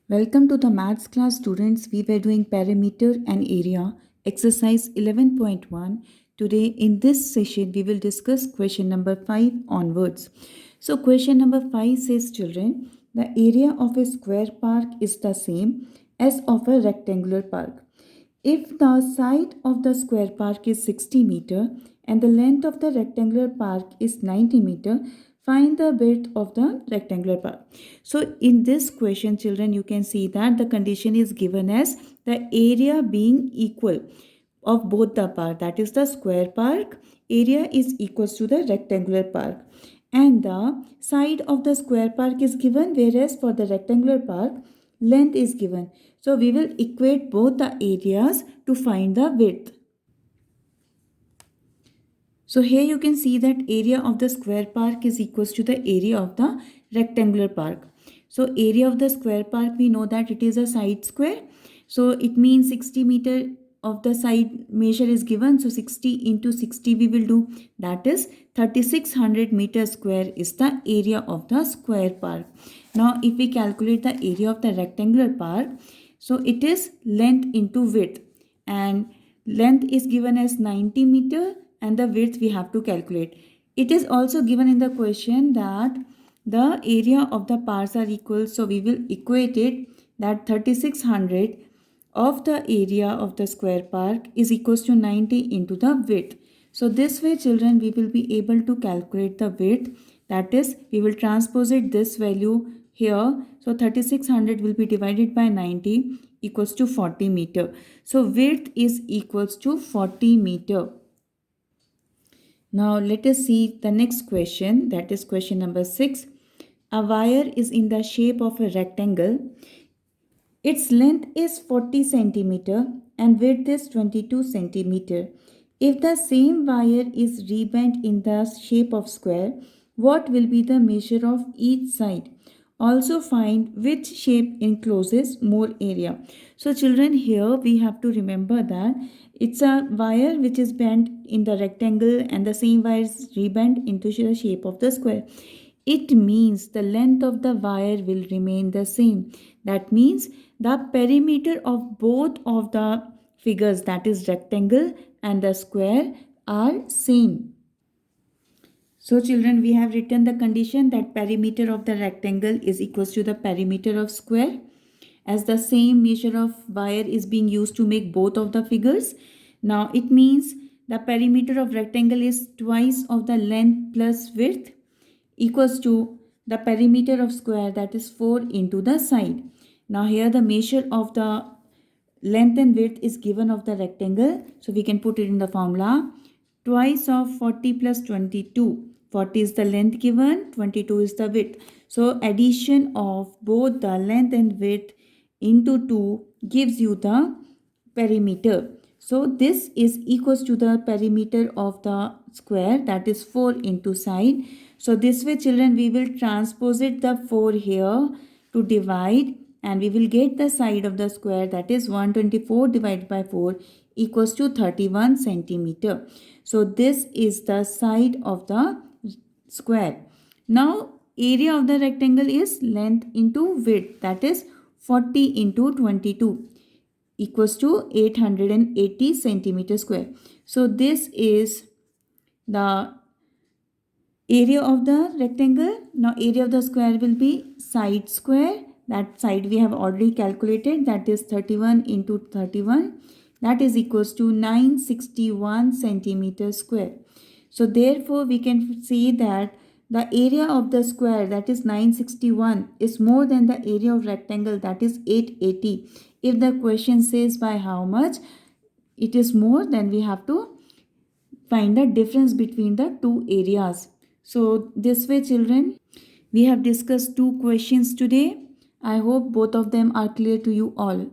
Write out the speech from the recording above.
Welcome to the maths class, students. We were doing perimeter and area, exercise 11.1. Today, in this session, we will discuss question number 5 onwards. So, question number 5 says, children, the area of a square park is the same as of a rectangular park. If the side of the square park is 60 meter and the length of the rectangular park is 90 meter, find the width of the rectangular park. So in this question, children, you can see that the condition is given as the area being equal of both the park, that is the square park area is equals to the rectangular park, and the side of the square park is given, whereas for the rectangular park length is given. So we will equate both the areas to find the width. So here you can see that area of the square park is equals to the area of the rectangular park. So area of the square park, we know that it is a side square. So it means 60 meter of the side measure is given. So 60 into 60 we will do. That is 3600 meter square is the area of the square park. Now if we calculate the area of the rectangular park, so it is length into width, and length is given as 90 meter and the width we have to calculate. It is also given in the question that the area of the parts are equal, so we will equate it that 3600 of the area of the square park is equals to 90 into the width. So this way, children, we will be able to calculate the width, that is we will transpose it this value here. So 3600 will be divided by 90 equals to 40 meter. So width is equals to 40 meter. Now let us see the next question, that is question number 6. A wire is in the shape of a rectangle. Its length is 40 centimeter and width is 22 centimeter. If the same wire is rebent in the shape of square, what will be the measure of each side? Also find which shape encloses more area. So children, here we have to remember that it's a wire which is bent in the rectangle and the same wire is rebent into the shape of the square. It means the length of the wire will remain the same. That means the perimeter of both of the figures, that is rectangle and the square, are same. So children, we have written the condition that perimeter of the rectangle is equals to the perimeter of square, as the same measure of wire is being used to make both of the figures. Now it means the perimeter of rectangle is twice of the length plus width equals to the perimeter of square, that is 4 into the side. Now here the measure of the length and width is given of the rectangle, so we can put it in the formula. Twice of 40 plus 22. 40 is the length given, 22 is the width. So addition of both the length and width into 2 gives you the perimeter. So this is equals to the perimeter of the square, that is 4 into side. So this way, children, we will transpose it the 4 here to divide, and we will get the side of the square, that is 124 divided by 4 equals to 31 centimeter. So this is the side of the square. Now area of the rectangle is length into width, that is 40 into 22 equals to 880 centimeter square. So this is the area of the rectangle. Now area of the square will be side square. That side we have already calculated, that is 31 into 31, that is equals to 961 centimeter square. So therefore we can see that the area of the square, that is 961, is more than the area of rectangle, that is 880. If the question says by how much it is more, then we have to find the difference between the two areas. So this way, children, we have discussed two questions today. I hope both of them are clear to you all.